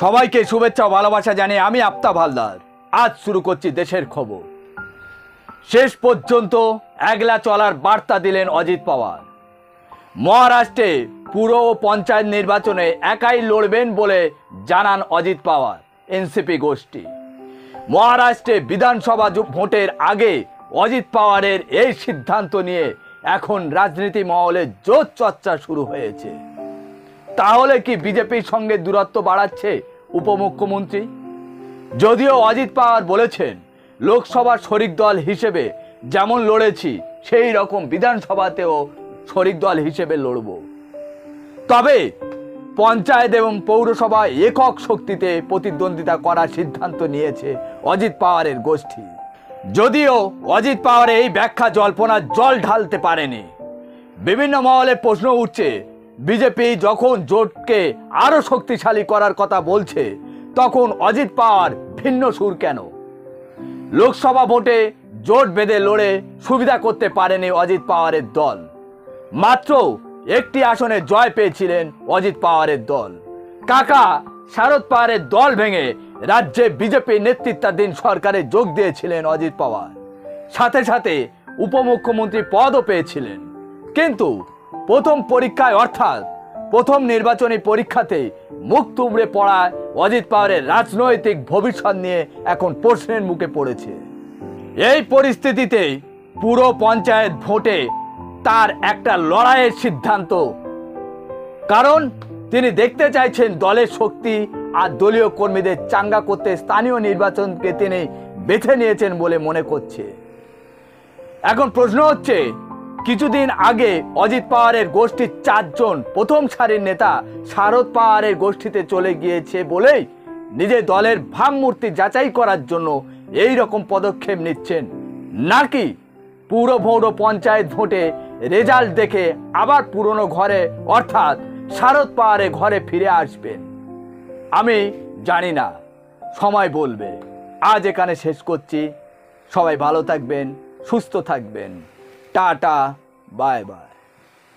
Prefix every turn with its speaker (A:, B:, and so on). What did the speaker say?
A: সবাইকে শুভেচ্ছা ও ভালোবাসা জানিয়ে আমি আফতাব হালদার আজ শুরু করছি দেশের খবর। শেষ পর্যন্ত একলা চলার বার্তা দিলেন অজিত পাওয়ার। মহারাষ্ট্রে পুর ও পঞ্চায়েত নির্বাচনে একাই লড়বেন বলে জানান অজিত পাওয়ার এনসিপি গোষ্ঠী। মহারাষ্ট্রে বিধানসভা ভোটের আগে অজিত পাওয়ারের এই সিদ্ধান্ত নিয়ে এখন রাজনীতি মহলে জোর চর্চা শুরু হয়েছে। তাহলে কি বিজেপির সঙ্গে দূরত্ব বাড়াচ্ছে উপমুখ্যমন্ত্রী? যদিও অজিত পাওয়ার বলেছেন, লোকসভার শরিক দল হিসেবে যেমন লড়েছি সেই রকম বিধানসভাতেও শরিক দল হিসেবে লড়ব। তবে পঞ্চায়েত এবং পৌরসভা একক শক্তিতে প্রতিদ্বন্দ্বিতা করার সিদ্ধান্ত নিয়েছে অজিত পাওয়ারের গোষ্ঠী। যদিও অজিত পাওয়ার এই ব্যাখ্যা জল্পনার জল ঢালতে পারেনি। বিভিন্ন মহলে প্রশ্ন উঠছে, বিজেপি যখন জোটকে আরো শক্তিশালী করার কথা বলছে তখন অজিত পাওয়ার ভিন্ন সুর কেন? লোকসভা ভোটে জোট বেঁধে লড়ে সুবিধা করতে পারেনি অজিত পাওয়ারের দল। মাত্র একটি আসনে জয় পেয়েছিলেন অজিত পাওয়ারের দল। কাকা শারদ পাওয়ারের দল ভেঙে রাজ্যে বিজেপি নেতৃত্বাধীন সরকারে যোগ দিয়েছিলেন অজিত পাওয়ার। সাথে সাথে উপমুখ্যমন্ত্রী পদও পেয়েছিলেন। কিন্তু প্রথম পরীক্ষায় অর্থাৎ প্রথম নির্বাচনী পরীক্ষাতে মুখ তুবড়ে পড়ায় অজিত পাওয়ারের রাজনৈতিক ভবিষ্যৎ নিয়ে এখন প্রশ্নের মুখে পড়েছে। এই পরিস্থিতিতে পুরো পঞ্চায়েত ভোটে তার একটা লড়াইয়ের সিদ্ধান্ত, কারণ তিনি দেখতে চাইছেন দলের শক্তি আর দলীয় কর্মীদের চাঙ্গা করতে স্থানীয় নির্বাচনকে তিনি বেছে নিয়েছেন বলে মনে করছে। এখন প্রশ্ন হচ্ছে, কিছুদিন আগে অজিত পাওয়ারের গোষ্ঠীর 4 জন প্রথম সারির নেতা শারদ পাওয়ারের গোষ্ঠীতে চলে গিয়েছে বলেই নিজের দলের ভাবমূর্তি যাচাই করার জন্য এই রকম পদক্ষেপ নিচ্ছেন, নাকি পুর পৌর পঞ্চায়েত ভোটে রেজাল্ট দেখে আবার পুরনো ঘরে অর্থাৎ শারদ পাওয়ারের ঘরে ফিরে আসবেন? আমি জানি না, সময় বলবে। আজ এখানে শেষ করছি। সবাই ভালো থাকবেন, সুস্থ থাকবেন। Tata, bye bye.